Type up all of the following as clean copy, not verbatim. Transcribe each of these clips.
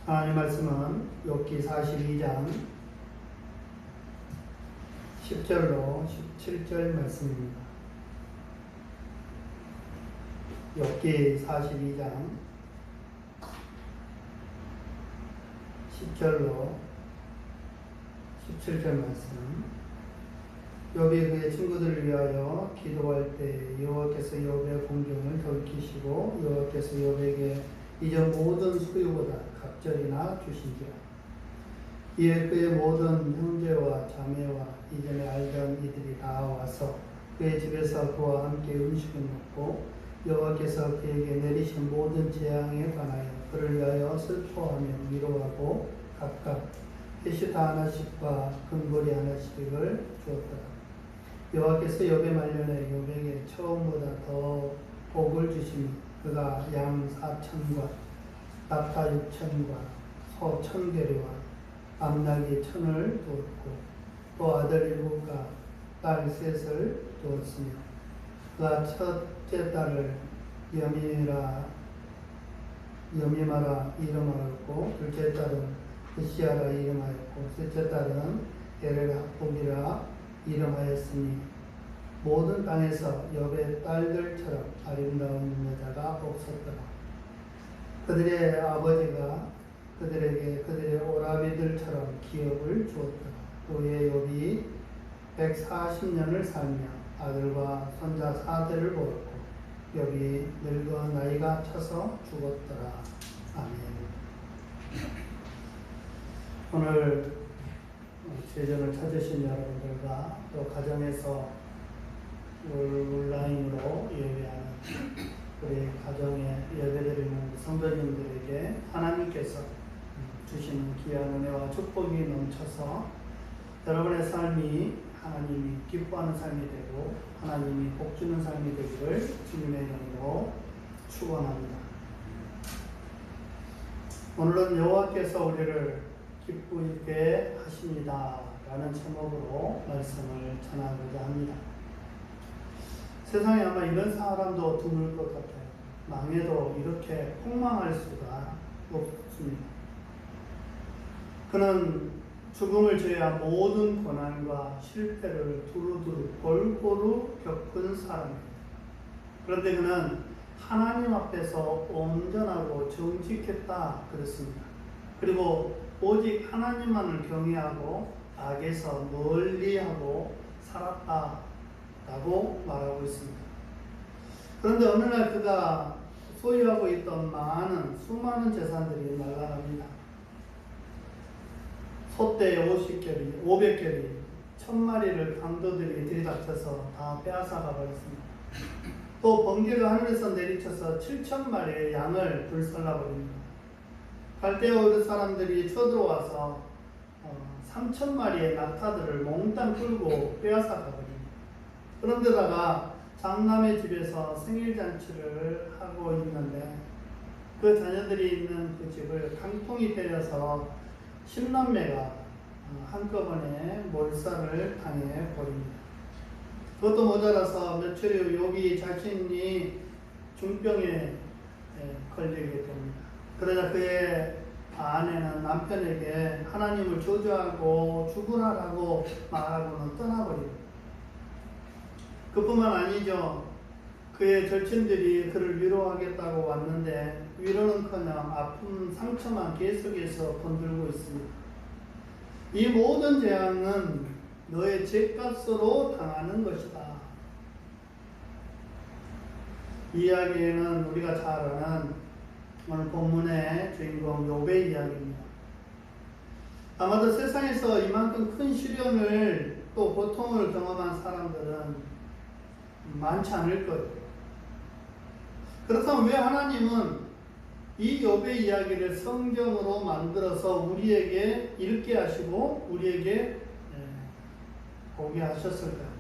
하나님 말씀은 욥기 42장 10절로 17절 말씀입니다. 욥기 42장 10절로 17절 말씀. 욥이 그의 친구들을 위하여 기도할 때 여호와께서 욥의 공경을 돌이키시고 여호와께서 욥에게 이전 모든 소유보다 갑절이나 주신지라. 이에 그의 모든 형제와 자매와 이전에 알던 이들이 다 와서 그의 집에서 그와 함께 음식을 먹고 여호와께서 그에게 내리신 모든 재앙에 관하여 그를 위하여 슬퍼하며 위로하고 각각 페시타 하나씩과 금고리 하나씩을 주었더라. 여호와께서 욥의 말년에 욥에게 처음보다 더 복을 주시니 그가 양 4천과 낙타 6천과 소 1,000개리와 암나귀 1,000을 두었고 또 아들 7과 딸 3을 두었으며 그가 첫째 딸을 여미마라 이름하였고 둘째 딸은 으시아라 이름하였고 셋째 딸은 게레라복이라 이름하였으니 모든 땅에서 욥의 딸들처럼 아름다운 여자가 없었더라. 그들의 아버지가 그들에게 그들의 오라비들처럼 기업을 주었더라. 후에 욥이 140년을 살며 아들과 손자 4대를 보았고 욥이 늙어 나이가 차서 죽었더라. 아멘. 오늘 제전을 찾으신 여러분들과 또 가정에서 온라인으로 예배하는 우리 가정에 예배드리는 성도님들에게 하나님께서 주시는 귀한 은혜와 축복이 넘쳐서 여러분의 삶이 하나님이 기뻐하는 삶이 되고 하나님이 복주는 삶이 되기를 주님의 이름으로 축원합니다. 오늘은 여호와께서 우리를 기쁘게 하십니다 라는 제목으로 말씀을 전하고자 합니다. 세상에 아마 이런 사람도 드물 것 같아요. 망해도 이렇게 폭망할 수가 없습니다. 그는 죽음을 제외한 모든 고난과 실패를 두루두루 골고루 겪은 사람입니다. 그런데 그는 하나님 앞에서 온전하고 정직했다 그랬습니다. 그리고 오직 하나님만을 경외하고 악에서 멀리하고 살았다라고 말하고 있습니다. 그런데 어느 날 그가 소유하고 있던 수많은 재산들이 날아갑니다. 소떼 50개리, 500개리, 1000마리를 강도들이 들이닥쳐서 다 빼앗아가 버렸습니다. 또 번개가 하늘에서 내리쳐서 7,000마리의 양을 불살라버립니다. 갈대아 사람들이 쳐들어와서 3,000마리의 낙타들을 몽땅 끌고 빼앗아가 버립니다. 그런데다가 장남의 집에서 생일잔치를 하고 있는데 그 자녀들이 있는 그 집을 강풍이 때려서 10남매가 한꺼번에 몰살을 당해 버립니다. 그것도 모자라서 며칠 후 욥이 자신이 중병에 걸리게 됩니다. 그러자 그의 아내는 남편에게 하나님을 저주하고 죽으라고 말하고는 떠나버립니다. 그뿐만 아니죠. 그의 절친들이 그를 위로하겠다고 왔는데 위로는커녕 아픈 상처만 계속해서 건들고 있습니다. 이 모든 재앙은 너의 죄값으로 당하는 것이다. 이 이야기는 우리가 잘 아는 오늘 본문의 주인공 욥의 이야기입니다. 아마도 세상에서 이만큼 큰 시련을 또 고통을 경험한 사람들은 많지 않을 거예요. 그렇다면 왜 하나님은 이 욥의 이야기를 성경으로 만들어서 우리에게 읽게 하시고 우리에게 보게 하셨을까요?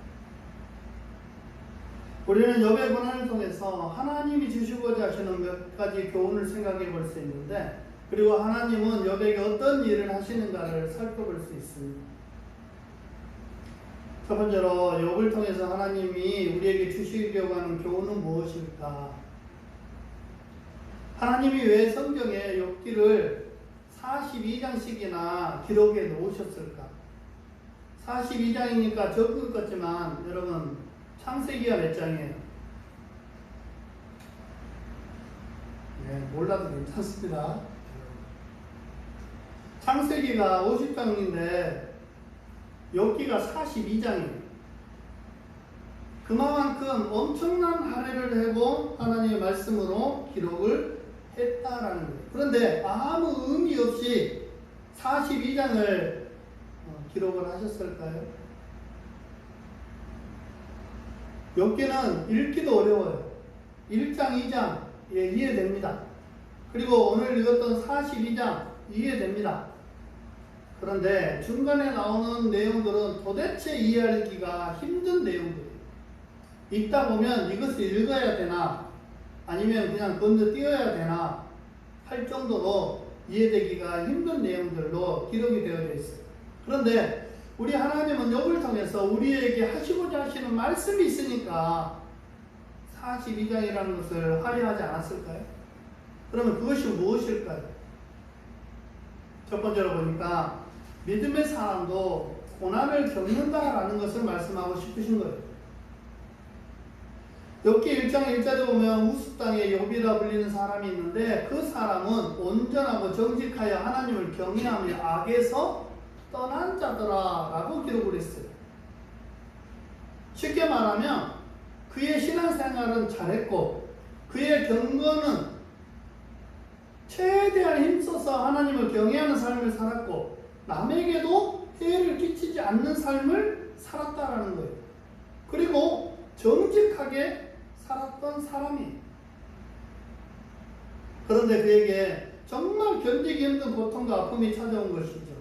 우리는 욥의 고난을 통해서 하나님이 주시고자 하시는 몇 가지 교훈을 생각해 볼 수 있는데, 그리고 하나님은 욥에게 어떤 일을 하시는가를 살펴볼 수 있습니다. 첫 번째로 욥을 통해서 하나님이 우리에게 주시려고 하는 교훈은 무엇일까? 하나님이 왜 성경에 욥기를 42장씩이나 기록에 놓으셨을까? 42장이니까 적을 것지만 여러분 창세기가 몇 장이에요? 네, 몰라도 괜찮습니다. 창세기가 50장인데 욥기가 42장이에요. 그만큼 엄청난 할애를 하고 하나님의 말씀으로 기록을 했다라는 거예요. 그런데 아무 의미 없이 42장을 기록을 하셨을까요? 욥기는 읽기도 어려워요. 1장, 2장 이해됩니다. 그리고 오늘 읽었던 42장 이해됩니다. 그런데 중간에 나오는 내용들은 도대체 이해하기가 힘든 내용들이에요. 읽다 보면 이것을 읽어야 되나 아니면 그냥 건너뛰어야 되나 할 정도로 이해되기가 힘든 내용들로 기록이 되어져 있어요. 그런데 우리 하나님은 욥을 통해서 우리에게 하시고자 하시는 말씀이 있으니까 42장이라는 것을 화려하지 않았을까요? 그러면 그것이 무엇일까요? 첫 번째로 보니까 믿음의 사람도 고난을 겪는다라는 것을 말씀하고 싶으신 거예요. 욥기 1장 1절에 보면 우스 땅에 욥이라 불리는 사람이 있는데 그 사람은 온전하고 정직하여 하나님을 경외하며 악에서 떠난 자더라 라고 기록을 했어요. 쉽게 말하면 그의 신앙생활은 잘했고 그의 경건은 최대한 힘써서 하나님을 경외하는 삶을 살았고 남에게도 해를 끼치지 않는 삶을 살았다라는 거예요. 그리고 정직하게 살았던 사람이. 그런데 그에게 정말 견디기 힘든 고통과 아픔이 찾아온 것이죠.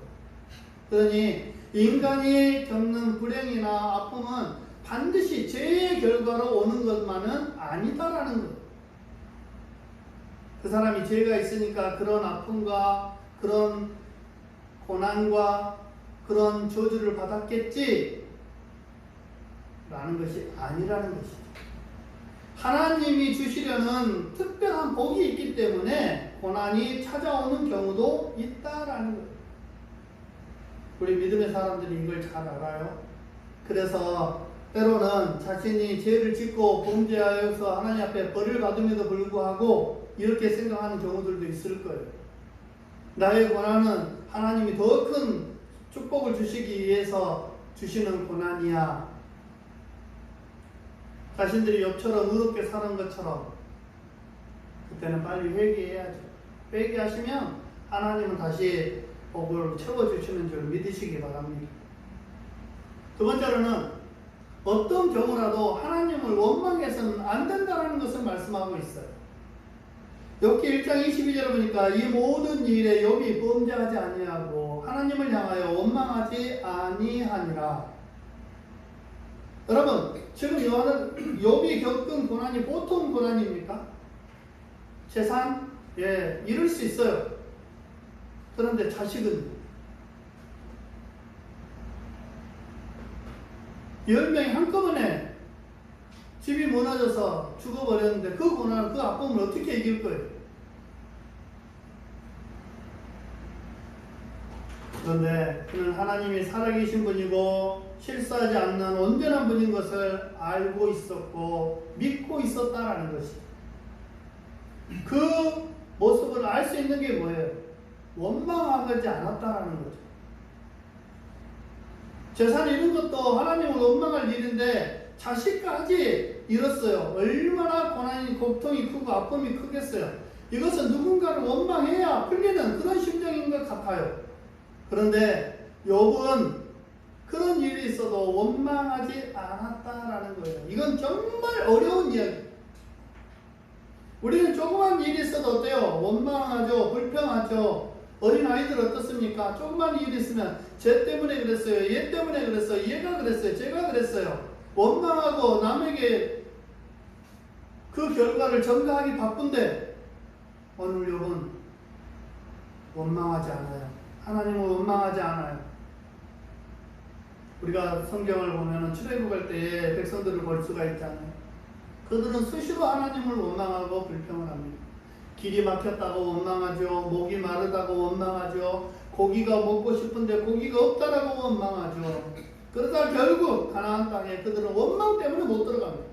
그러니 인간이 겪는 불행이나 아픔은 반드시 죄의 결과로 오는 것만은 아니다라는 거예요. 그 사람이 죄가 있으니까 그런 아픔과 그런 고난과 그런 저주를 받았겠지 라는 것이 아니라는 것이죠. 하나님이 주시려는 특별한 복이 있기 때문에 고난이 찾아오는 경우도 있다라는 거예요. 우리 믿음의 사람들이 이걸 잘 알아요. 그래서 때로는 자신이 죄를 짓고 범죄하여서 하나님 앞에 벌을 받음에도 불구하고 이렇게 생각하는 경우들도 있을 거예요. 나의 고난은 하나님이 더 큰 축복을 주시기 위해서 주시는 고난이야. 자신들이 욥처럼 의롭게 사는 것처럼 그때는 빨리 회개해야죠. 회개하시면 하나님은 다시 복을 채워주시는 줄 믿으시기 바랍니다. 두 번째로는 어떤 경우라도 하나님을 원망해서는 안 된다는 것을 말씀하고 있어요. 욥기 1장 22절에 보니까 이 모든 일에 욥이 범죄하지 아니하고 하나님을 향하여 원망하지 아니하니라. 여러분, 지금 욥이 겪은 고난이 보통 고난입니까? 재산? 예, 잃을 수 있어요. 그런데 자식은 10명이 한꺼번에 집이 무너져서 죽어버렸는데 그 고난, 그 아픔을 어떻게 이길 거예요? 그런데 그는 하나님이 살아계신 분이고 실수하지 않는 온전한 분인 것을 알고 있었고 믿고 있었다라는 것이. 그 모습을 알 수 있는 게 뭐예요? 원망하지 않았다라는 거죠. 재산 잃은 것도 하나님을 원망할 일인데 자식까지 잃었어요. 얼마나 고난이, 고통이 크고 아픔이 크겠어요. 이것은 누군가를 원망해야 풀리는 그런 심정인 것 같아요. 그런데 욥은 그런 일이 있어도 원망하지 않았다라는 거예요. 이건 정말 어려운 이야기. 우리는 조그만 일이 있어도 어때요? 원망하죠. 불평하죠. 어린아이들 어떻습니까? 조그만 일이 있으면 쟤 때문에 그랬어요. 얘 때문에 그랬어요. 얘가 그랬어요. 제가 그랬어요. 원망하고 남에게 그 결과를 전가하기 바쁜데 오늘 욥은 원망하지 않아요. 하나님을 원망하지 않아요. 우리가 성경을 보면 출애굽할 때에 백성들을 볼 수가 있잖아요. 그들은 수시로 하나님을 원망하고 불평을 합니다. 길이 막혔다고 원망하죠. 목이 마르다고 원망하죠. 고기가 먹고 싶은데 고기가 없다라고 원망하죠. 그러다 결국 가나안 땅에 그들은 원망 때문에 못 들어갑니다.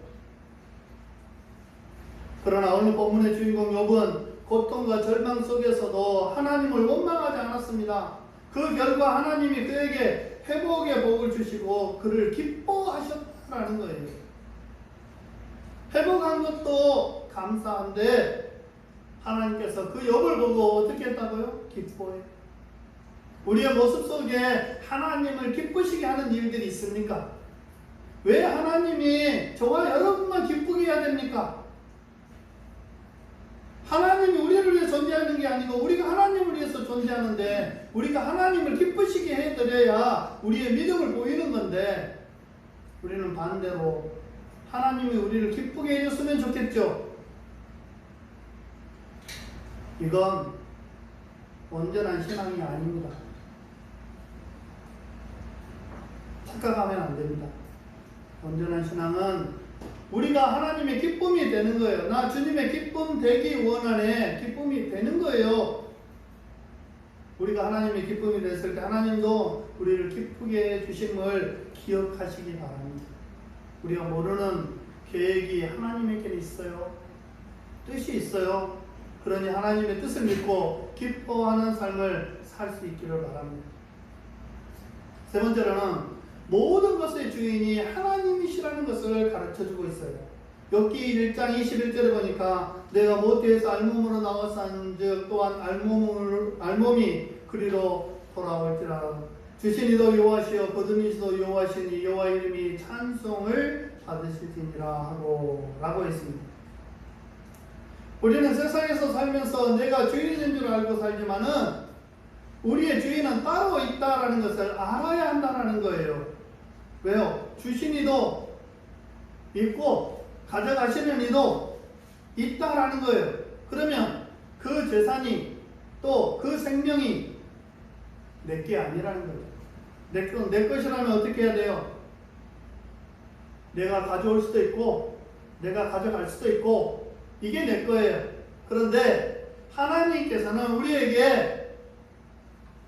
그러나 오늘 본문의 주인공 욥은 고통과 절망 속에서도 하나님을 원망하지 않았습니다. 그 결과 하나님이 그에게 회복의 복을 주시고 그를 기뻐하셨다라는 거예요. 회복한 것도 감사한데 하나님께서 그 욥을 보고 어떻게 했다고요? 기뻐해요. 우리의 모습 속에 하나님을 기쁘시게 하는 일들이 있습니까? 왜 하나님이 저와 여러분만 기쁘게 해야 됩니까? 하나님이 우리를 위해 존재하는 게 아니고 우리가 하나님을 위해서 존재하는데 우리가 하나님을 기쁘시게 해드려야 우리의 믿음을 보이는 건데 우리는 반대로 하나님이 우리를 기쁘게 해줬으면 좋겠죠. 이건 온전한 신앙이 아닙니다. 착각하면 안 됩니다. 온전한 신앙은 우리가 하나님의 기쁨이 되는 거예요. 나 주님의 기쁨 되기 원하네. 기쁨이 되는 거예요. 우리가 하나님의 기쁨이 됐을 때 하나님도 우리를 기쁘게 해주심을 기억하시기 바랍니다. 우리가 모르는 계획이 하나님에게 있어요. 뜻이 있어요. 그러니 하나님의 뜻을 믿고 기뻐하는 삶을 살 수 있기를 바랍니다. 세 번째로는 모든 것의 주인이 하나님이시라는 것을 가르쳐주고 있어요. 욥기 1장 21절에 보니까 내가 모태에서 알몸으로 나와서 한즉 또한 알몸이 그리로 돌아올지라. 주신 이도 여호와시요 거듭이시도 여호와시니 여호와 이름이 찬송을 받으실지니라 하고 라고 했습니다. 우리는 세상에서 살면서 내가 주인인 줄 알고 살지만은 우리의 주인은 따로 있다라는 것을 알아야 한다는 거예요. 왜요? 주신 이도 있고 가져가시는 이도 있다라는 거예요. 그러면 그 재산이 또 그 생명이 내게 아니라는 거예요. 내 것이라면 어떻게 해야 돼요? 내가 가져올 수도 있고 내가 가져갈 수도 있고 이게 내 거예요. 그런데 하나님께서는 우리에게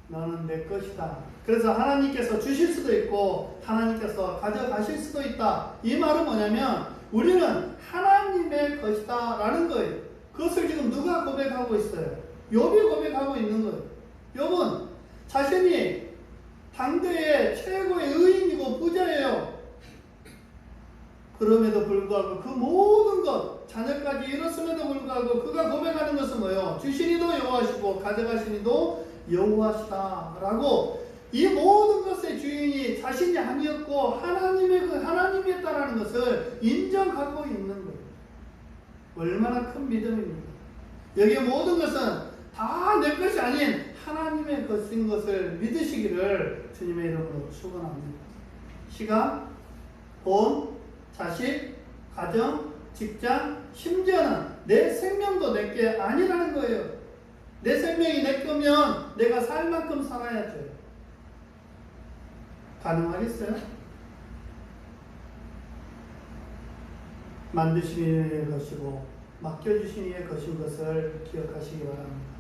너는 내 것이다. 그래서 하나님께서 주실 수도 있고 하나님께서 가져가실 수도 있다. 이 말은 뭐냐면 우리는 하나님의 것이다 라는 거예요. 그것을 지금 누가 고백하고 있어요? 욥이 고백하고 있는 거예요. 욥은 자신이 당대의 최고의 의인이고 부자예요. 그럼에도 불구하고 그 모든 것 자녀까지 잃었음에도 불구하고 그가 고백하는 것은 뭐예요? 주신 이도 여호와시고 가져가신 이도 여호와시다 라고 이 모든 것의 주인이 자신이 아니었고 하나님이었다라는 것을 인정하고 있는 거예요. 얼마나 큰 믿음입니까? 여기 모든 것은 다 내 것이 아닌 하나님의 것인 것을 믿으시기를 주님의 이름으로 축원합니다. 시간, 돈, 자식, 가정, 직장, 심지어는 내 생명도 내게 아니라는 거예요. 내 생명이 내 거면 내가 살 만큼 살아야죠. 가능하겠어요? 만드신 이의 것이고 맡겨주신 이의 것인 것을 기억하시기 바랍니다.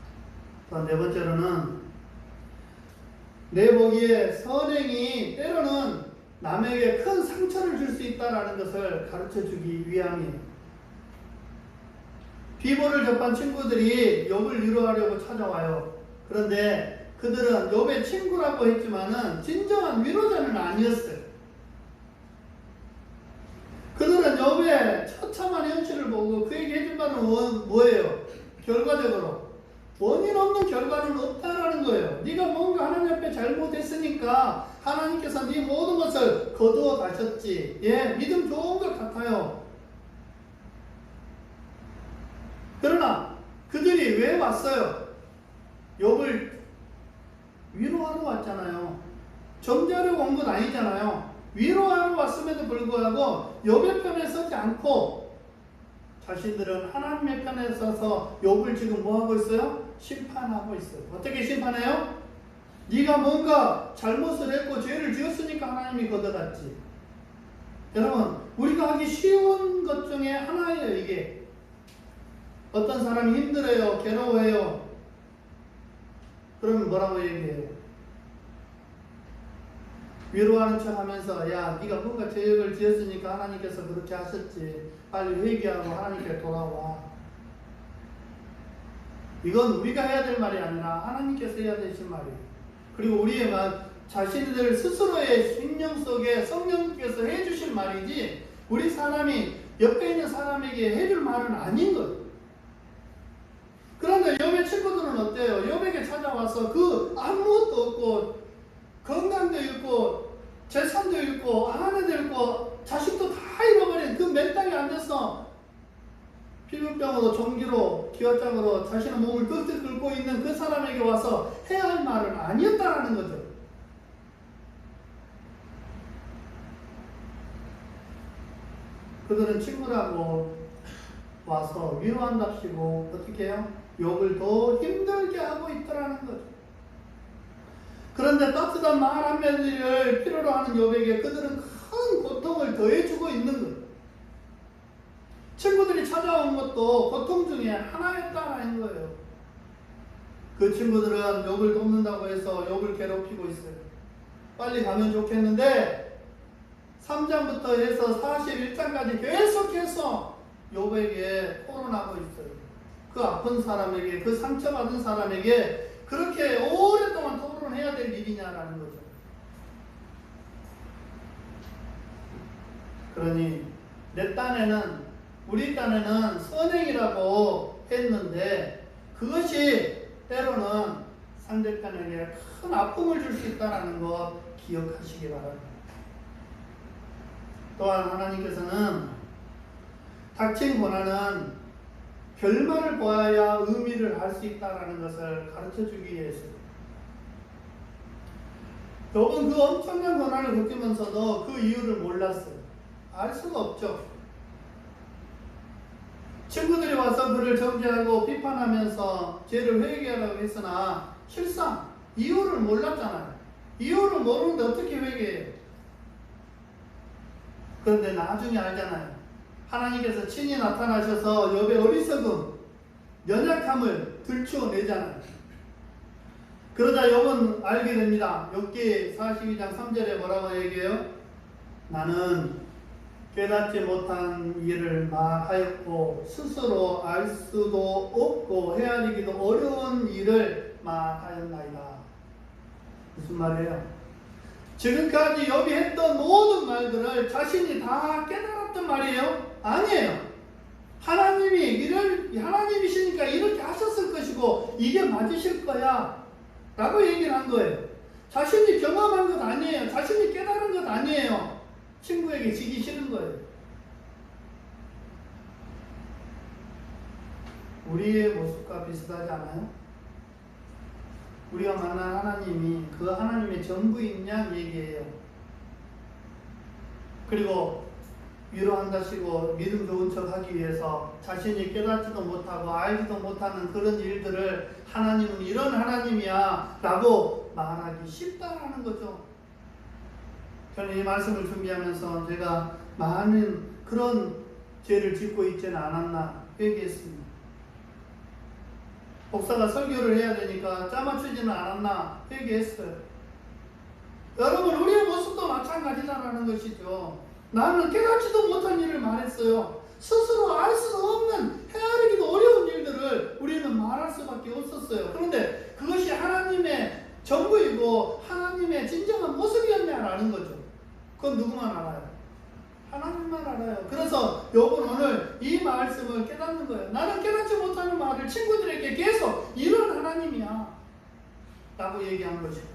또 네 번째로는 내 보기에 선행이 때로는 남에게 큰 상처를 줄 수 있다는 것을 가르쳐주기 위함이에요. 비보를 접한 친구들이 욥을 위로하려고 찾아와요. 그런데 그들은 욥의 친구라고 했지만은 진정한 위로자는 아니었어요. 그들은 욥의 처참한 현실을 보고 그에게 해준 바는 뭐예요? 결과적으로 원인 없는 결과는 없다라는 거예요. 네가 뭔가 하나님 앞에 잘못했으니까 하나님께서 네 모든 것을 거두어 가셨지. 예, 믿음 좋은 것 같아요. 그러나 그들이 왜 왔어요? 욥을 위로하러 왔잖아요. 정죄하려고 온 건 아니잖아요. 위로하러 왔음에도 불구하고 욥의 편에 서지 않고 자신들은 하나님의 편에 서서 욥을 지금 뭐하고 있어요? 심판하고 있어요. 어떻게 심판해요? 네가 뭔가 잘못을 했고 죄를 지었으니까 하나님이 걷어갔지. 여러분, 우리가 하기 쉬운 것 중에 하나예요. 이게 어떤 사람이 힘들어요, 괴로워해요. 그러면 뭐라고 얘기해요? 위로하는 척 하면서, 야, 네가 뭔가 죄악을 지었으니까 하나님께서 그렇게 하셨지. 빨리 회개하고 하나님께 돌아와. 이건 우리가 해야 될 말이 아니라 하나님께서 해야 되신 말이에요. 그리고 우리의 자신들 스스로의 심령 속에 성령께서 해주실 말이지, 우리 사람이 옆에 있는 사람에게 해줄 말은 아닌 거예요. 그런데 욥의 친구들은 어때요? 욥에게 찾아와서 그 아무것도 없고 건강도 잃고 재산도 잃고 아내도 잃고 자식도 다 잃어버린 그 맨땅에 앉아서 피부병으로 종기로 기와장으로 자신의 몸을 끄덕 긁고 있는 그 사람에게 와서 해야 할 말은 아니었다라는 거죠. 그들은 친구라고 와서 위로한답시고 어떻게 해요? 욥을 더 힘들게 하고 있더라는 거죠. 그런데 따뜻한 말 한마디를 필요로 하는 욥에게 그들은 큰 고통을 더해주고 있는 거예요. 친구들이 찾아온 것도 고통 중에 하나였다는 거예요. 그 친구들은 욥을 돕는다고 해서 욥을 괴롭히고 있어요. 빨리 가면 좋겠는데 3장부터 해서 41장까지 계속해서 욥에게 토론하고 있어요. 그 아픈 사람에게, 그 상처받은 사람에게 그렇게 오랫동안 토론해야 될 일이냐라는 거죠. 그러니 내 딴에는, 우리 딴에는 선행이라고 했는데 그것이 때로는 상대편에게 큰 아픔을 줄 수 있다는 거 기억하시기 바랍니다. 또한 하나님께서는 닥친 고난은 결말을 보아야 의미를 알 수 있다는 것을 가르쳐주기 위해서요. 욥은 그 엄청난 고난을 겪으면서도 그 이유를 몰랐어요. 알 수가 없죠. 친구들이 와서 그를 정죄하고 비판하면서 죄를 회개하라고 했으나 실상 이유를 몰랐잖아요. 이유를 모르는데 어떻게 회개해요? 그런데 나중에 알잖아요. 하나님께서 친히 나타나셔서 욥의 어리석음, 연약함을 들추어내잖아요. 그러자 욥은 알게 됩니다. 욥기 42장 3절에 뭐라고 얘기해요? 나는 깨닫지 못한 일을 말하였고 스스로 알 수도 없고 헤아리기도 어려운 일을 말하였나이다. 무슨 말이에요? 지금까지 욥이 했던 모든 말들을 자신이 다 깨달았단 말이에요? 아니에요. 하나님이시니까 이렇게 하셨을 것이고 이게 맞으실 거야 라고 얘기를 한 거예요. 자신이 경험한 것 아니에요. 자신이 깨달은 것 아니에요. 친구에게 지기 싫은 거예요. 우리의 모습과 비슷하지 않아요? 우리가 만난 하나님이 그 하나님의 전부인 양 얘기해요. 그리고 위로한다시고 믿음 좋은 척 하기 위해서 자신이 깨닫지도 못하고 알지도 못하는 그런 일들을 하나님은 이런 하나님이야 라고 말하기 쉽다라는 거죠. 저는 이 말씀을 준비하면서 제가 많은 그런 죄를 짓고 있지는 않았나 회개했습니다. 목사가 설교를 해야 되니까 짜맞추지는 않았나 회개했어요. 여러분, 우리의 모습도 마찬가지다라는 것이죠. 나는 깨닫지도 못한 일을 말했어요. 스스로 알 수 없는, 헤아리기도 어려운 일들을 우리는 말할 수밖에 없었어요. 그런데 그것이 하나님의 전부이고 하나님의 진정한 모습이었냐라는 거죠. 그건 누구만 알아요? 하나님만 알아요. 그래서 욥은 오늘 이 말씀을 깨닫는 거예요. 나는 깨닫지 못하는 말을 친구들에게 계속 이런 하나님이야 라고 얘기한 것이고,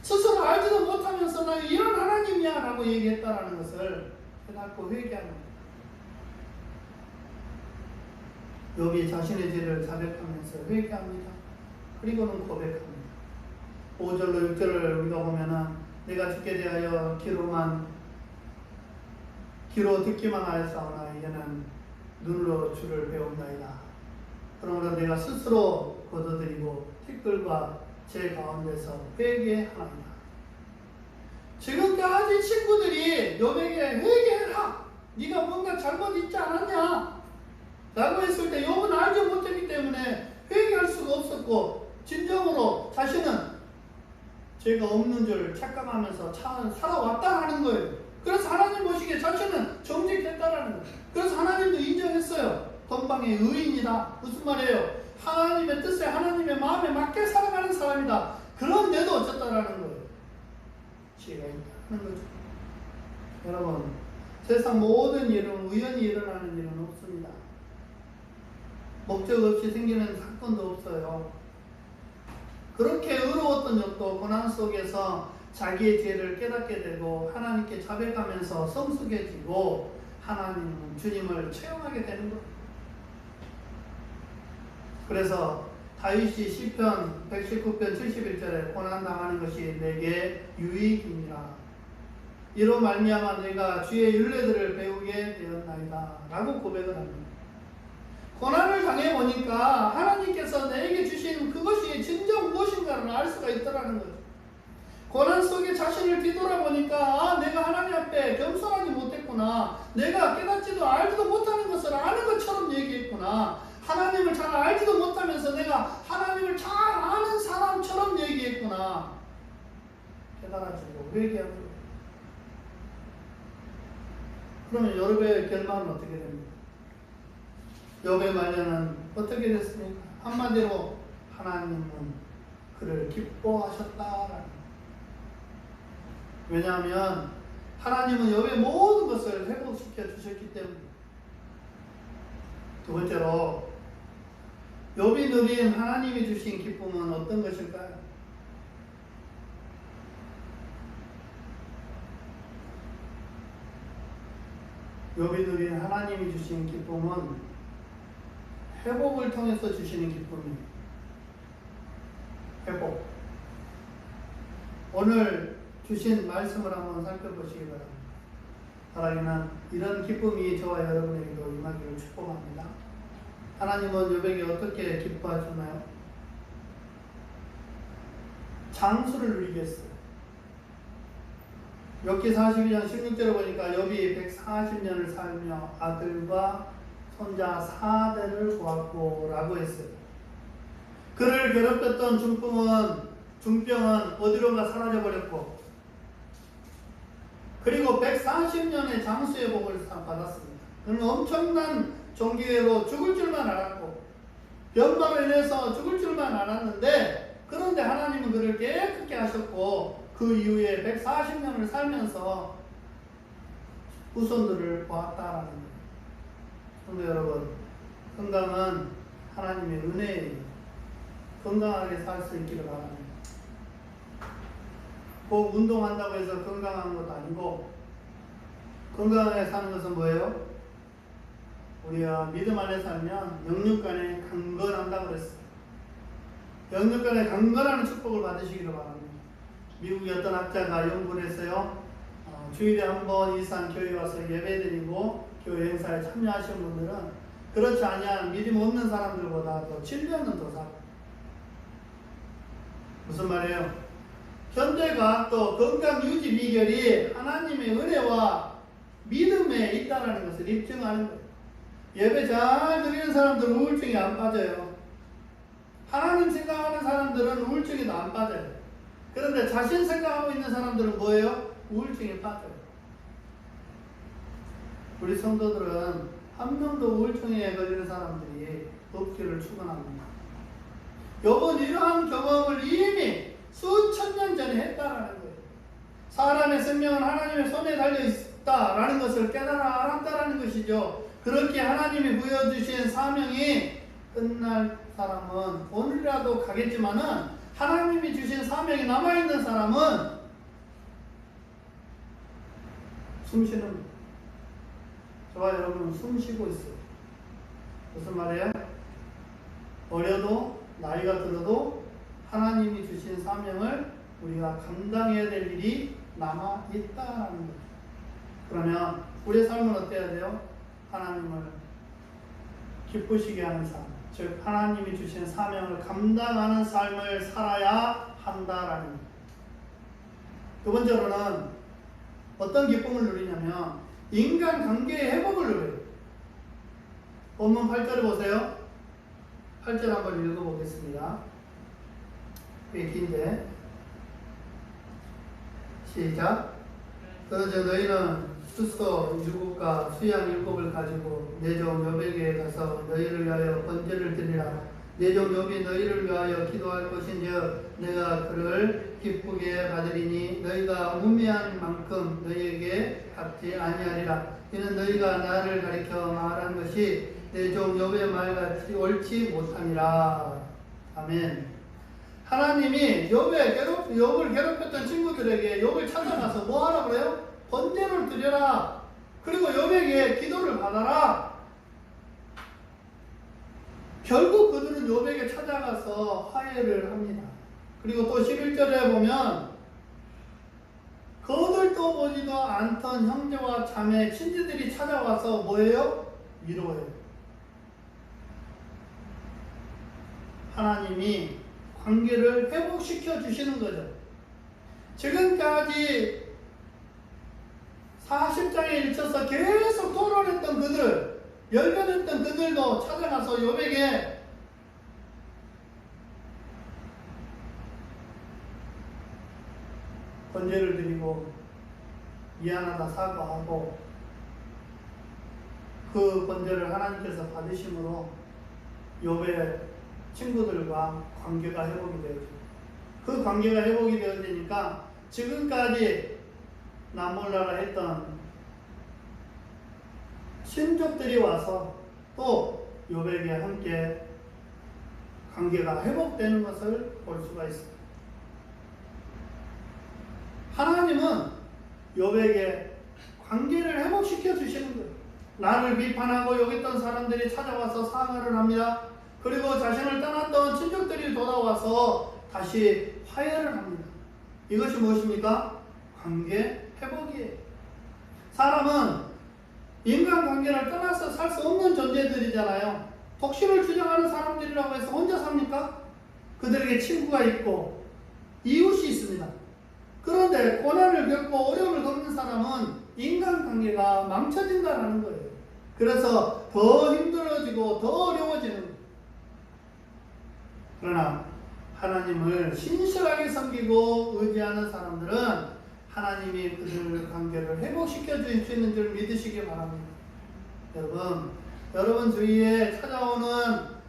스스로 알지도 못하면서 나 이런 하나님이야 라고 얘기했다라는 것을 깨닫고 회개하는 거예요. 욥이 자신의 죄를 자백하면서 회개합니다. 그리고는 고백합니다. 5절로 6절을 우리가 보면은 내가 죽게 대하여 귀로 듣기만 하였사오나 이제는 눈으로 주를 배운다이다. 그러므로 내가 스스로 거둬들이고 티끌과 제 가운데서 회개하나이다. 지금까지 친구들이 욥에게 회개해라, 네가 뭔가 잘못 있지 않았냐 라고 했을 때 욥은 알지 못했기 때문에 회개할 수가 없었고 진정으로 자신은 죄가 없는 줄 착각하면서 살아왔다라는 거예요. 그래서 하나님 보시기에 자신은 정직했다라는 거예요. 그래서 하나님도 인정했어요. 건방의 의인이다. 무슨 말이에요? 하나님의 뜻에 하나님의 마음에 맞게 살아가는 사람이다. 그런데도 어쨌다라는 거예요. 죄가 있다는 거죠. 여러분, 세상 모든 일은 우연히 일어나는 일은 없습니다. 목적 없이 생기는 사건도 없어요. 그렇게 의로웠던 욥도 고난 속에서 자기의 죄를 깨닫게 되고 하나님께 자백하면서 성숙해지고 하나님 주님을 체험하게 되는 거예요. 그래서 다윗이 시편 119편 71절에 고난당하는 것이 내게 유익이니라. 이로 말미암아 내가 주의 율례들을 배우게 되었나이다 라고 고백을 합니다. 고난을 당해보니까 하나님께서 내게 주신 그것이 진정 무엇인가를 알 수가 있더라는 거죠. 고난 속에 자신을 뒤돌아보니까 내가 하나님 앞에 겸손하지 못했구나. 내가 깨닫지도 알지도 못하는 것을 아는 것처럼 얘기했구나. 하나님을 잘 알지도 못하면서 내가 하나님을 잘 아는 사람처럼 얘기했구나. 깨달아지고 회개하고. 그러면 욥의 결말은 어떻게 됩니까? 욥의 말년은 어떻게 됐습니까? 한마디로 하나님은 그를 기뻐하셨다라는. 왜냐하면 하나님은 욥의 모든 것을 회복시켜 주셨기 때문에. 두 번째로 욥이 누린 하나님이 주신 기쁨은 어떤 것일까요? 욥이 누린 하나님이 주신 기쁨은 회복을 통해서 주시는 기쁨이에요. 회복. 오늘 주신 말씀을 한번 살펴보시기 바랍니다. 하나님은 이런 기쁨이 저와 여러분에게도 임하기를 축복합니다. 하나님은 욥에게 어떻게 기뻐하셨나요? 장수를 누리게 했어요. 욥기 42장 16절에 보니까 욥이 140년을 살며 아들과 손자 4대를 보았고 라고 했어요. 그를 괴롭혔던 중병은 어디론가 사라져버렸고 그리고 140년의 장수의 복을 받았습니다. 그는 엄청난 종기회로 죽을 줄만 알았고 병마로 인해서 죽을 줄만 알았는데 그런데 하나님은 그를 깨끗게 하셨고 그 이후에 140년을 살면서 후손들을 보았다라는 거예요. 성도 여러분, 건강은 하나님의 은혜예요. 건강하게 살 수 있기를 바랍니다. 꼭 운동한다고 해서 건강한 것도 아니고 건강하게 사는 것은 뭐예요? 우리가 믿음 안에 살면 영육간에 강건한다고 그랬어요. 영육간에 강건하는 축복을 받으시기를 바랍니다. 미국의 어떤 학자가 연구를 했어요. 주일에 한 번 이상 교회 와서 예배드리고 교회 행사에 참여하시는 분들은 그렇지 아니한 믿음 없는 사람들보다 더 7년은 더 살고. 무슨 말이에요? 현대과학도 건강 유지 비결이 하나님의 은혜와 믿음에 있다는 것을 입증하는 거예요. 예배 잘 드리는 사람들은 우울증이 안 빠져요. 하나님 생각하는 사람들은 우울증에도 안 빠져요. 그런데 자신 생각하고 있는 사람들은 뭐예요? 우울증에 빠져요. 우리 성도들은 한 명도 우울증에 걸리는 사람들이 없기를 축원합니다. 욥은 이러한 경험을 이미 수천 년 전에 했다라는 거예요. 사람의 생명은 하나님의 손에 달려 있다라는 것을 깨달아 알았다라는 것이죠. 그렇게 하나님이 부여주신 사명이 끝날 사람은 오늘이라도 가겠지만은 하나님이 주신 사명이 남아있는 사람은 숨쉬는 거예요. 저와 여러분은 숨쉬고 있어요. 무슨 말이에요? 어려도 나이가 들어도 하나님이 주신 사명을 우리가 감당해야 될 일이 남아있다는 거죠. 그러면 우리의 삶은 어때야 돼요? 하나님을 기쁘시게 하는 삶, 즉 하나님이 주신 사명을 감당하는 삶을 살아야 한다라는 거예요. 두 번째로는 어떤 기쁨을 누리냐면 인간관계의 회복을 누려요. 본문 8절을 보세요. 8절 한번 읽어보겠습니다. 꽤 긴데 시작. 그러자 너희는 수소 7과 수양 7을 가지고 내 종 욥에게 가서 너희를 위하여 번제를 드리라. 내 종 욥이 너희를 위하여 기도할 것인즉 내가 그를 기쁘게 받으리니 너희가 무미한 만큼 너희에게 갚지 아니하리라. 이는 너희가 나를 가리켜 말한 것이 내 종 욥의 말같이 옳지 못함이라. 아멘. 하나님이 욥을 괴롭혔던 친구들에게 욥을 찾아가서 뭐 하라 그래요? 번제를 드려라. 그리고 욥에게 기도를 받아라. 결국 그들은 욥에게 찾아가서 화해를 합니다. 그리고 또 11절에 보면 거들떠 보지도 않던 형제와 자매, 친지들이 찾아와서 뭐예요? 위로해요. 하나님이 관계를 회복시켜 주시는 거죠. 지금까지 40장에 일쳐서 계속 토론했던 그들, 열변했던 그들도 찾아가서 욥에게 번제를 드리고 미안하다 사과하고 그 번제를 하나님께서 받으심으로 욥의 친구들과 관계가 회복이 되어지고 그 관계가 회복이 되어지니까 지금까지 남몰라라 했던 신족들이 와서 또 욥에게 함께 관계가 회복되는 것을 볼 수가 있습니다. 하나님은 욥에게 관계를 회복시켜 주시는 거예요. 나를 비판하고 여겼던 사람들이 찾아와서 사과를 합니다. 그리고 자신을 떠났던 친족들이 돌아와서 다시 화해를 합니다. 이것이 무엇입니까? 관계 회복이에요. 사람은 인간관계를 떠나서 살 수 없는 존재들이잖아요. 독신을 주장하는 사람들이라고 해서 혼자 삽니까? 그들에게 친구가 있고 이웃이 있습니다. 그런데 고난을 겪고 어려움을 겪는 사람은 인간관계가 망쳐진다는 거예요. 그래서 더 힘들어지고 더 어려워지는 거예요. 그러나 하나님을 신실하게 섬기고 의지하는 사람들은 하나님이 그들 관계를 회복시켜 주시는 줄 믿으시기 바랍니다. 여러분 주위에 찾아오는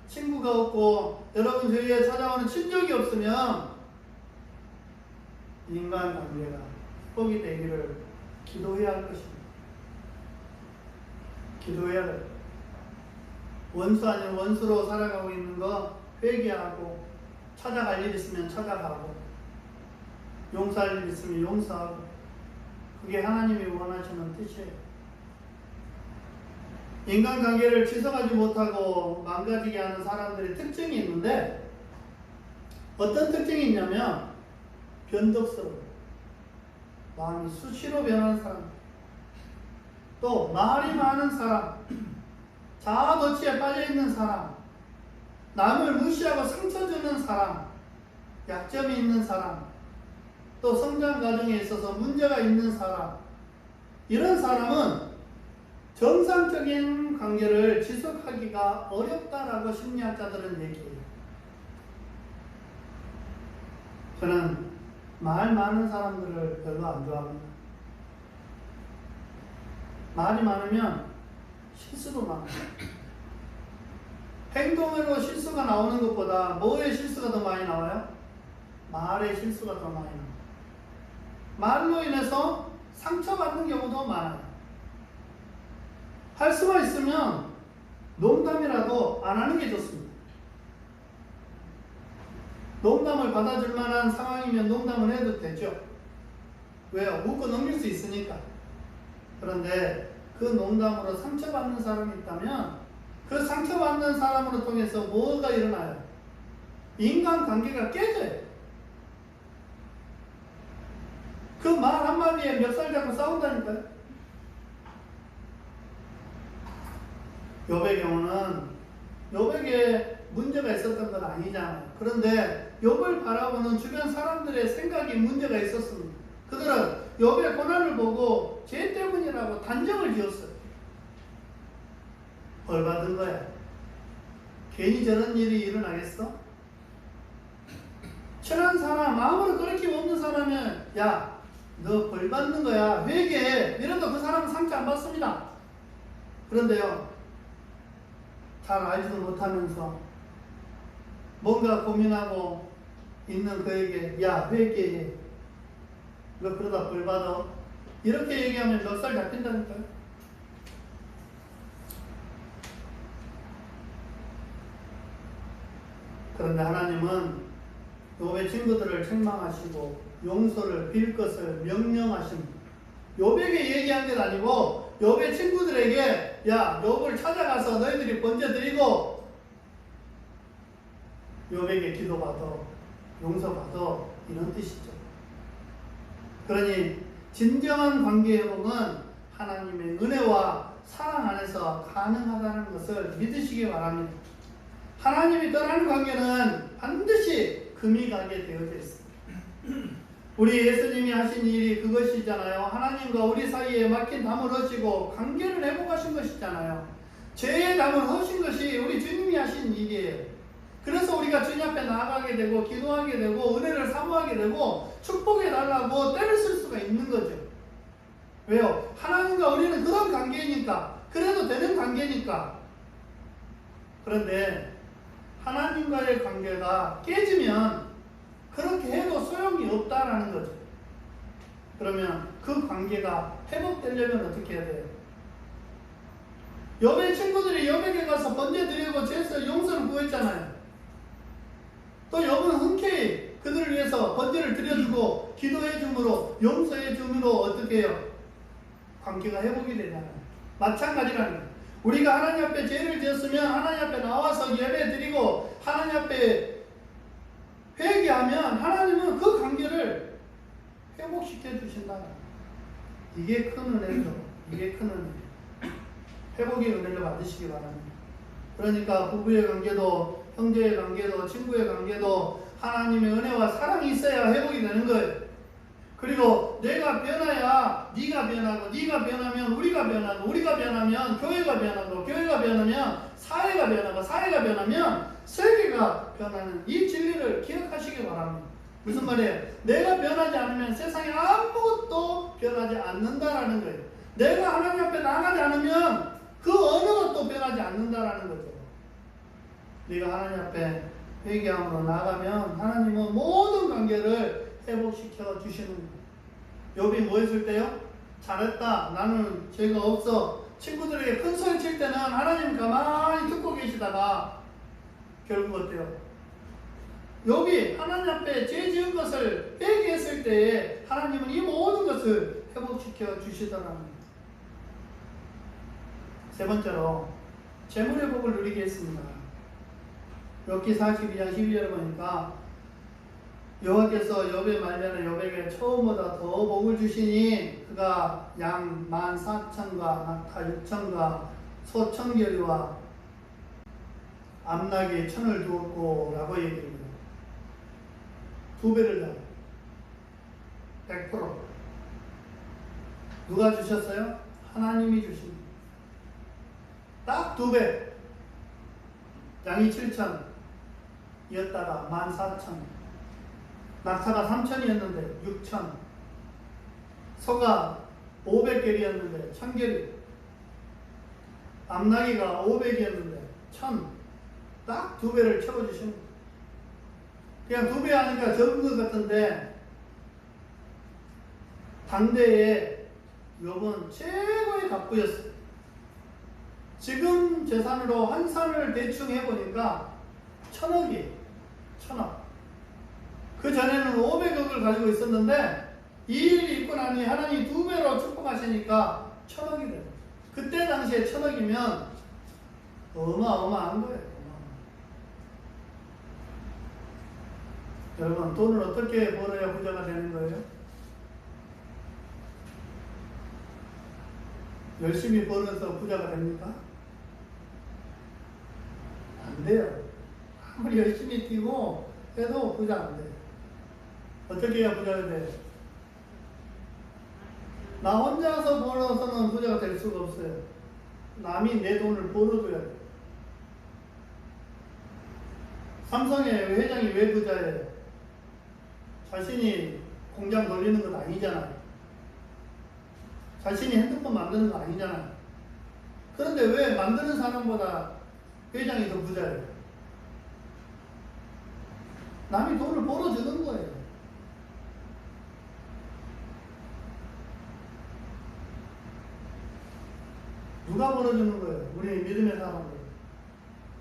친구가 없고 여러분 주위에 찾아오는 친족이 없으면 인간관계가 회복이 되기를 기도해야 할 것입니다. 기도해야 돼요. 원수 아닌 원수로 살아가고 있는 거 회개하고 찾아갈 일 있으면 찾아가고 용서할 일 있으면 용서하고 그게 하나님이 원하시는 뜻이에요. 인간관계를 지속하지 못하고 망가지게 하는 사람들의 특징이 있는데 어떤 특징이 있냐면 변덕스러워 마음이 수시로 변하는 사람 또 말이 많은 사람 자아도취에 빠져있는 사람 남을 무시하고 상처 주는 사람 약점이 있는 사람 또 성장 과정에 있어서 문제가 있는 사람 이런 사람은 정상적인 관계를 지속하기가 어렵다라고 심리학자들은 얘기해요. 저는 말 많은 사람들을 별로 안 좋아합니다. 말이 많으면 실수도 많아요. 행동으로 실수가 나오는 것보다 뭐의 실수가 더 많이 나와요? 말의 실수가 더 많이 나와요. 말로 인해서 상처받는 경우도 많아요. 할 수가 있으면 농담이라도 안 하는 게 좋습니다. 농담을 받아줄 만한 상황이면 농담을 해도 되죠. 왜요? 묶어 넘길 수 있으니까. 그런데 그 농담으로 상처받는 사람이 있다면 그 상처받는 사람으로 통해서 뭐가 일어나요? 인간관계가 깨져요. 그 말 한마디에 멱살 잡고 싸운다니까요. 욥의 경우는 욥에게 문제가 있었던 건 아니잖아요. 그런데 욥을 바라보는 주변 사람들의 생각이 문제가 있었습니다. 그들은 욥의 고난을 보고 죄 때문이라고 단정을 지었어요. 벌 받은 거야. 괜히 저런 일이 일어나겠어? 친한 사람, 아무리 그렇게 없는 사람은 야, 너 벌 받는 거야. 회개해. 이래도 그 사람은 상처 안 받습니다. 그런데요, 잘 알지도 못하면서 뭔가 고민하고 있는 그에게 야, 회개해. 너 그러다 벌 받아. 이렇게 얘기하면 멱살 잡힌다니까요. 그런데 하나님은 욥의 친구들을 책망하시고 용서를 빌 것을 명령하십니다. 욥에게 얘기한 게 아니고 욥의 친구들에게 야, 욥을 찾아가서 너희들이 번제 드리고 욥에게 기도받아, 용서받아, 이런 뜻이죠. 그러니 진정한 관계 회복은 하나님의 은혜와 사랑 안에서 가능하다는 것을 믿으시기 바랍니다. 하나님이 떠나는 관계는 반드시 금이 가게 되어져 있습니다. 우리 예수님이 하신 일이 그것이잖아요. 하나님과 우리 사이에 막힌 담을 허시고 관계를 회복하신 것이잖아요. 죄의 담을 허신 것이 우리 주님이 하신 일이에요. 그래서 우리가 주님 앞에 나아가게 되고 기도하게 되고 은혜를 사모하게 되고 축복해 달라고 때를 쓸 수가 있는 거죠. 왜요? 하나님과 우리는 그런 관계니까, 그래도 되는 관계니까. 그런데 하나님과의 관계가 깨지면 그렇게 해도 소용이 없다라는 거죠. 그러면 그 관계가 회복되려면 어떻게 해야 돼요? 욥의 친구들이 욥에게 가서 번제 드리고 죄에서 용서를 구했잖아요. 또 욥은 흔쾌히 그들을 위해서 번제를 드려주고 기도해 줌으로 용서해 줌으로 어떻게 해요? 관계가 회복이 되잖아요. 마찬가지라는 거예요. 우리가 하나님 앞에 죄를 지었으면 하나님 앞에 나와서 예배 드리고 하나님 앞에 회개하면 하나님은 그 관계를 회복시켜 주신다. 이게 큰 은혜죠. 이게 큰 은혜. 회복의 은혜를 받으시기 바랍니다. 그러니까 부부의 관계도 형제의 관계도 친구의 관계도 하나님의 은혜와 사랑이 있어야 회복이 되는 거예요. 그리고 내가 변해야 네가 변하고 네가 변하면 우리가 변하고 우리가 변하면 교회가 변하고 교회가 변하면 사회가 변하고 사회가 변하면 세계가 변하는 이 진리를 기억하시기 바랍니다. 무슨 말이에요? 내가 변하지 않으면 세상에 아무것도 변하지 않는다라는 거예요. 내가 하나님 앞에 나가지 않으면 그 어느 것도 변하지 않는다라는 거죠. 네가 하나님 앞에 회개함으로 나가면 하나님은 모든 관계를 회복시켜 주시는 거예요. 욥이 뭐 했을 때요? 잘했다. 나는 죄가 없어. 친구들에게 큰 소리 칠 때는 하나님 가만히 듣고 계시다가 결국 어때요? 욥이 하나님 앞에 죄 지은 것을 회개했을 때에 하나님은 이 모든 것을 회복시켜 주시더랍니다. 세 번째로 재물 회복을 누리게 했습니다. 욥기 42장 12절을 보니까 여호와께서 욥의 말년에 욥에게 처음보다 더 복을 주시니 그가 양 14,000과 낙타 6,000과 소 1,000결이와 암나귀 1,000을 주었고 라고 얘기합니다. 2배를 더 100%. 누가 주셨어요? 하나님이 주십니다. 딱 2배. 양이 7,000이었다가 14,000. 낙타가 3,000이었는데 6,000. 소가 500결이었는데 1,000결이. 암나귀가 500이었는데 1,000. 딱 2배를 채워주시는 거예요. 그냥 2배 하니까 적은 것 같은데 당대에 욥은 최고의 갑부였어요. 지금 재산으로 환산을 대충 해보니까 1,000억이에요. 1,000억. 그 전에는 500억을 가지고 있었는데 이 일이 있고 나니 하나님이 2배로 축복하시니까 1,000억이 돼요. 그때 당시에 1,000억이면 어마어마한 거예요. 여러분, 돈을 어떻게 벌어야 부자가 되는 거예요? 열심히 벌어서 부자가 됩니까? 안 돼요. 아무리 열심히 뛰고 해도 부자 안 돼요. 어떻게 해야 부자가 돼요? 나 혼자서 벌어서는 부자가 될 수가 없어요. 남이 내 돈을 벌어줘야 돼. 삼성의 회장이 왜 부자예요? 자신이 공장 돌리는 건 아니잖아요. 자신이 핸드폰 만드는 거 아니잖아요. 그런데 왜 만드는 사람보다 회장이 더 부자예요? 남이 돈을 벌어주는 거예요. 누가 벌어주는 거예요? 우리 믿음의 사람들.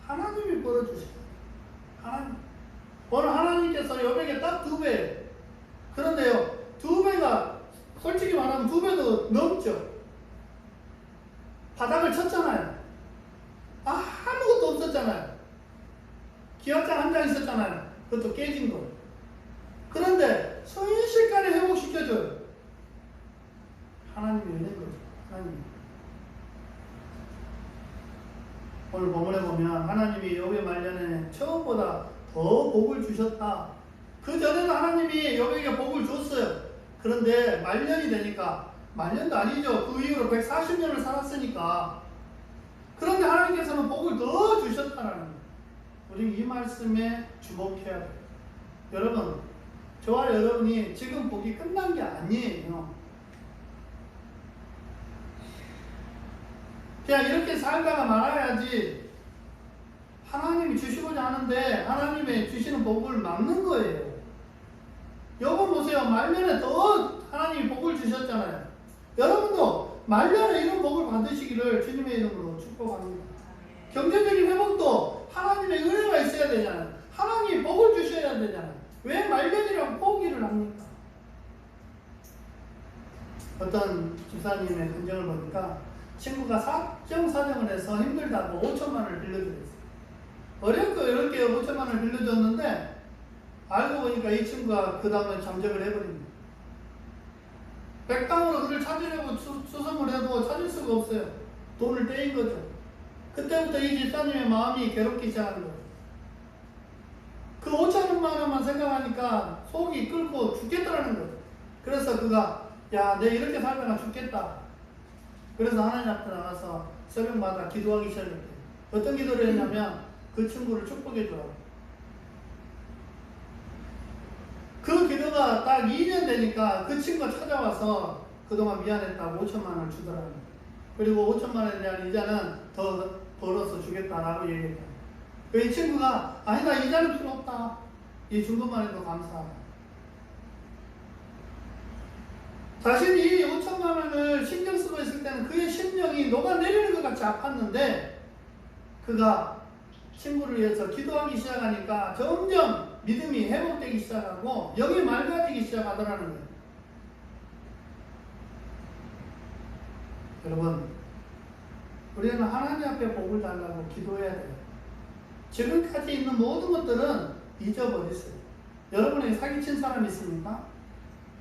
하나님이 벌어주시고. 하나님. 오늘 하나님께서 여백에 딱 2배. 그런데요, 2배가 솔직히 말하면 2배도 넘죠. 바닥을 쳤잖아요. 아무것도 없었잖아요. 기업장 한 장 있었잖아요. 그것도 깨진 거. 그런데 순식간에 회복시켜줘요. 하나님이 은혜인 거죠. 하나님. 오늘 본문에 보면 하나님이 욥의 말년에 처음보다 더 복을 주셨다. 그 전에는 하나님이 욥에게 복을 줬어요. 그런데 말년이 되니까, 말년도 아니죠. 그 이후로 140년을 살았으니까. 그런데 하나님께서는 복을 더 주셨다라는 거예요. 우리 이 말씀에 주목해야 돼요. 여러분, 저와 여러분이 지금 복이 끝난 게 아니에요. 그냥 이렇게 살다가 말아야지. 하나님이 주시고자 하는데 하나님의 주시는 복을 막는 거예요. 여러분 보세요. 말년에 더 하나님이 복을 주셨잖아요. 여러분도 말년에 이런 복을 받으시기를 주님의 이름으로 축복합니다. 경제적인 회복도 하나님의 은혜가 있어야 되잖아요. 하나님이 복을 주셔야 되잖아요. 왜 말년이라고 포기를 합니까? 어떤 집사님의 간증을 보니까 친구가 사정을 해서 힘들다고 5천만 원을 빌려주랬어요. 어렵고 이렇게 5천만 원을 빌려줬는데 알고 보니까 이 친구가 그 다음에 잠적을 해버립니다. 백당으로 그를 찾으려고 수성을 해도 찾을 수가 없어요. 돈을 떼인 거죠. 그때부터 이 집사님의 마음이 괴롭기 시작하는 거예요. 그 5천만 원만 생각하니까 속이 끓고 죽겠다라는 거예요. 그래서 그가 야, 내 이렇게 살다가 죽겠다. 그래서 하나님 앞에 나가서 새벽마다 기도하기 시작했대요. 어떤 기도를 했냐면 그 친구를 축복해 주라고. 그 기도가 딱 2년 되니까 그 친구가 찾아와서 그동안 미안했다고 5천만 원을 주더라고요. 그리고 5천만 원에 대한 이자는 더 벌어서 주겠다라고 얘기했다. 이 친구가 아니다, 이자는 필요 없다. 이 준 것만 해도 감사하다. 자신이 이 5천만 원을 신경 쓰고 있을 때는 그의 심령이 녹아내리는 것 같이 아팠는데 그가 친구를 위해서 기도하기 시작하니까 점점 믿음이 회복되기 시작하고 영이 맑아지기 시작하더라는 거예요. 여러분, 우리는 하나님 앞에 복을 달라고 기도해야 돼요. 지금까지 있는 모든 것들은 잊어버리세요. 여러분에게 사기친 사람 있습니까?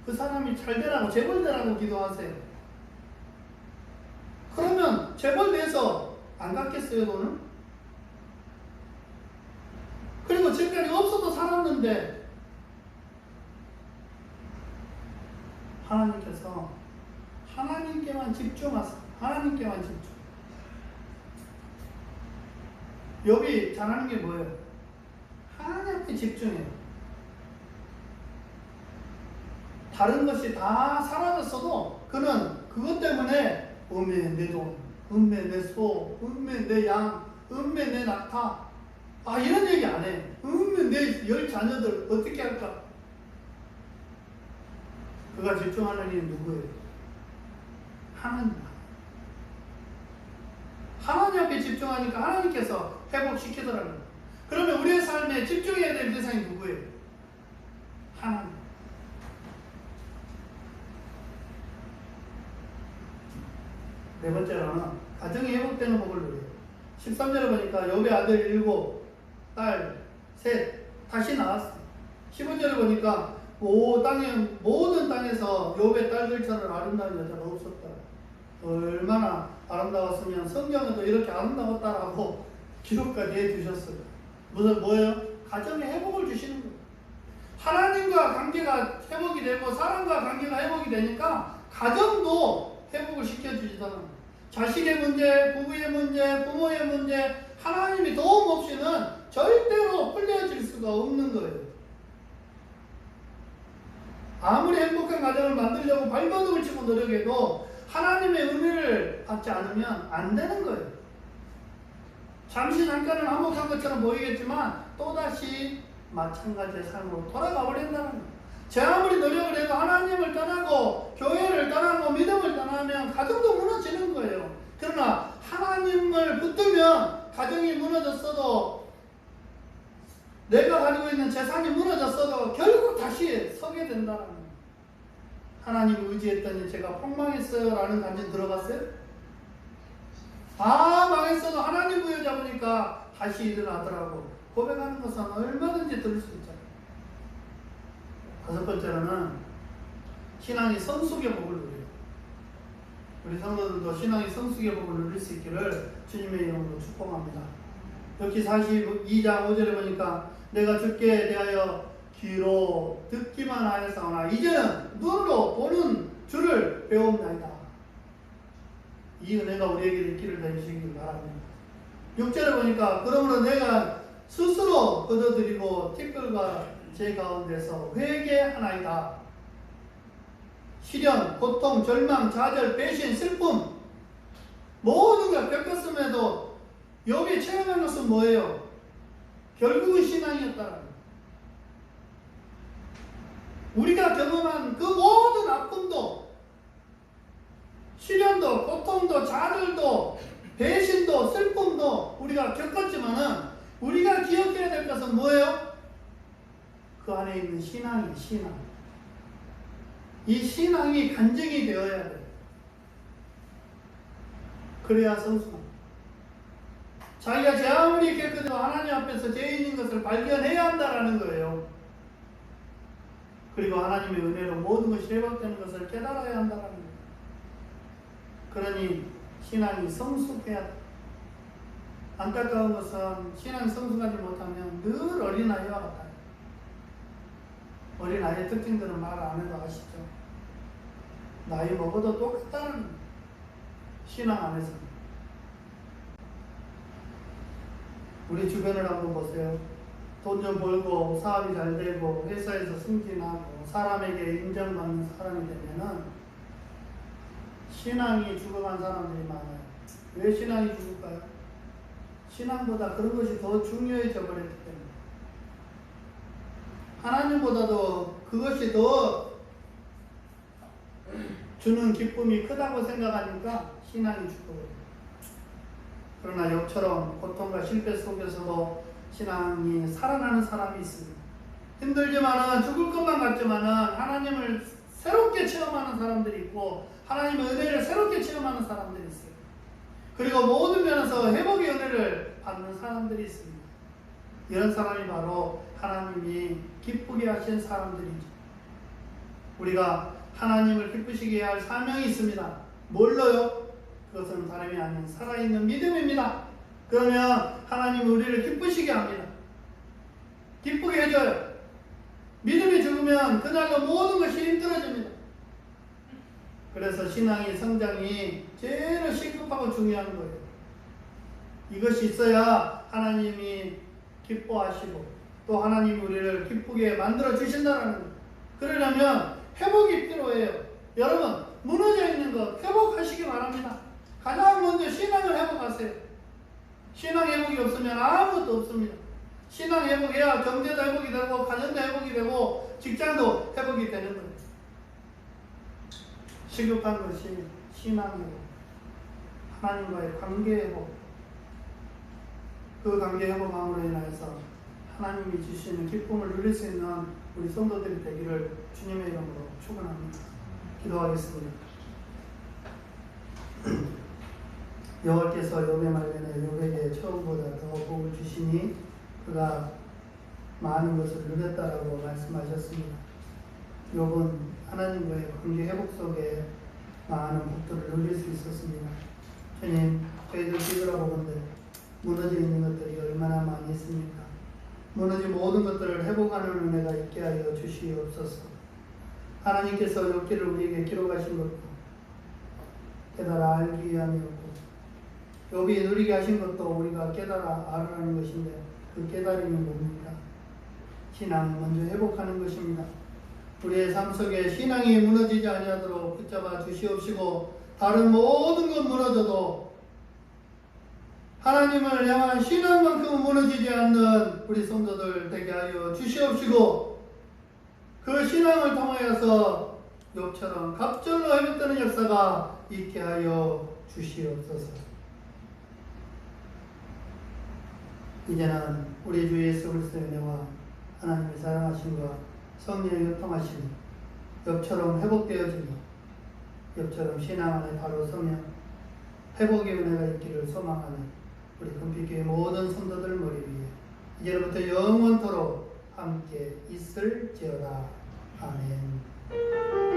그 사람이 잘 되라고, 재벌 되라고 기도하세요. 그러면 재벌 돼서 안 갚겠어요, 돈을? 그리고 지금까지 없어도 살았는데 하나님께서 하나님께만 집중하세요. 하나님께만 집중. 욥이 잘하는 게 뭐예요? 하나님께 집중해요. 다른 것이 다 사라졌어도 그는 그것 때문에 음메 내 돈, 음메 내 소, 음메 내 양, 음메 내 낙타, 이런 얘기 안 해. 음메 내 10자녀들 어떻게 할까? 그가 집중하는 일이 누구예요? 하나님. 하나님 앞에 집중하니까 하나님께서 회복시키더라고요. 그러면 우리의 삶에 집중해야 될 대상이 누구예요? 하나님. 네 번째로는 가정이 회복되는 법을 누려요. 13절에 보니까 욥의 아들 7, 딸 3 다시 나왔어요. 15절에 보니까 모든 땅에서 욥의 딸들처럼 아름다운 여자가 없었다. 얼마나 아름다웠으면 성경에도 이렇게 아름다웠다라고 기록까지 해주셨어요. 뭐예요? 가정에 회복을 주시는 거예요. 하나님과 관계가 회복이 되고 사람과 관계가 회복이 되니까 가정도 회복을 시켜주시더라고요. 자식의 문제, 부부의 문제, 부모의 문제, 하나님이 도움 없이는 절대로 풀려질 수가 없는 거예요. 아무리 행복한 가정을 만들려고 발버둥을 치고 노력해도 하나님의 은혜를 받지 않으면 안 되는 거예요. 잠시 잠깐은 화목한 것처럼 보이겠지만 또다시 마찬가지의 삶으로 돌아가 버린다는 거예요. 제 아무리 노력을 해도 하나님을 떠나고 교회를 떠나고 믿음을 떠나면 가정도 무너지는 거예요. 그러나 하나님을 붙들면 가정이 무너졌어도 내가 가지고 있는 재산이 무너졌어도 결국 다시 서게 된다는 거예요. 하나님을 의지했더니 제가 폭망했어요 라는 간증 들어봤어요? 다 망했어도 하나님 부여잡으니까 다시 일어나더라고. 고백하는 것은 얼마든지 들을 수 있잖아요. 다섯 번째로는 신앙이 성숙의 복을 누려요. 우리 성도들도 신앙이 성숙의 복을 누릴 수 있기를 주님의 이름으로 축복합니다. 여기 42장 5절에 보니까 내가 주께 대하여 귀로 듣기만 하였사오나 이제는 눈으로 보는 줄을 배웠나이다. 이 은혜가 우리에게 있기를 해주시길 바랍니다. 6절에 보니까 그러므로 내가 스스로 거둬들이고 티끌과 제 가운데서 회개하나이다. 시련, 고통, 절망, 좌절, 배신, 슬픔 모든 걸 겪었음에도 여기 체험한 것은 뭐예요? 결국은 신앙이었다는 거예요. 우리가 경험한 그 모든 아픔도 시련도 고통도 좌절도 배신도 슬픔도 우리가 겪었지만은 우리가 기억해야 될 것은 뭐예요? 그 안에 있는 신앙이 신앙. 이 신앙이 간증이 되어야 돼요. 그래야 성숙합니다. 자기가 제 아무리 깨끗해도 하나님 앞에서 죄인인 것을 발견해야 한다라는 거예요. 그리고 하나님의 은혜로 모든 것이 회복되는 것을 깨달아야 한다라는 거예요. 그러니 신앙이 성숙해야 돼. 안타까운 것은 신앙이 성숙하지 못하면 늘 어린아이와 같아요. 어린아이의 특징들은 말 안 해도 아시죠? 나이 먹어도 똑같다는 신앙 안에서. 우리 주변을 한번 보세요. 돈 좀 벌고 사업이 잘 되고 회사에서 승진하고 사람에게 인정받는 사람이 되면은 신앙이 죽어간 사람들이 많아요. 왜 신앙이 죽을까요? 신앙보다 그런 것이 더 중요해져 버렸기 때문에. 하나님보다도 그것이 더 주는 기쁨이 크다고 생각하니까 신앙이 죽어버려요. 그러나 욥처럼 고통과 실패 속에서도 신앙이 살아나는 사람이 있습니다. 힘들지만은 죽을 것만 같지만은 하나님을 새롭게 체험하는 사람들이 있고 하나님의 은혜를 새롭게 체험하는 사람들이 있어요. 그리고 모든 면에서 회복의 은혜를 받는 사람들이 있습니다. 이런 사람이 바로 하나님이 기쁘게 하신 사람들이죠. 우리가 하나님을 기쁘시게 할 사명이 있습니다. 뭘로요? 그것은 다름이 아닌 살아있는 믿음입니다. 그러면 하나님이 우리를 기쁘시게 합니다. 기쁘게 해줘요. 믿음이 죽으면 그날로 모든 것이 힘들어집니다. 그래서 신앙의 성장이 제일 시급하고 중요한 거예요. 이것이 있어야 하나님이 기뻐하시고 또 하나님이 우리를 기쁘게 만들어 주신다는 거예요. 그러려면 회복이 필요해요. 여러분 무너져 있는 것 회복하시기 바랍니다. 가장 먼저 신앙을 회복하세요. 신앙 회복이 없으면 아무것도 없습니다. 신앙 회복해야 경제도 회복이 되고 가정도 회복이 되고 직장도 회복이 되는 거예요. 시급한 것이 신앙 회복, 하나님과의 관계 회복. 그 관계 회복함으로 인해서 하나님이 주시는 기쁨을 누릴 수 있는 우리 성도들이 되기를 주님의 이름으로 축원합니다. 기도하겠습니다. 여호와께서 욥의 말년에 욥에게 처음보다 더 복을 주시니 그가 많은 것을 누렸다라고 말씀하셨습니다. 욥은 하나님과의 관계 회복 속에 많은 복들을 누릴 수 있었습니다. 주님, 저희들 뒤돌아보건대 무너져 있는 것들이 얼마나 많이 있습니까? 무너진 모든 것들을 회복하는 은혜가 있게 하여 주시옵소서. 하나님께서 욥기를 우리에게 기록하신 것도 깨달아 알기 위함이었고, 욥이 누리게 하신 것도 우리가 깨달아 알으라는 것인데, 그 깨달음이 뭡니까? 신앙을 먼저 회복하는 것입니다. 우리의 삶 속에 신앙이 무너지지 아니하도록 붙잡아 주시옵시고, 다른 모든 것 무너져도 하나님을 향한 신앙만큼은 무너지지 않는 우리 성도들 되게 하여 주시옵시고, 그 신앙을 통하여서 욥처럼 갑절로 회복되는 역사가 있게 하여 주시옵소서. 이제는 우리 주 예수 그리스도의 은혜와 하나님의 사랑하심과 성령의 교통하심이 욥처럼 회복되어지며 욥처럼 신앙 안에 바로 서며 회복의 은혜가 있기를 소망하는 우리 금빛교회 모든 성도들 머리 위에 이제부터 영원토록 함께 있을지어다. 아멘.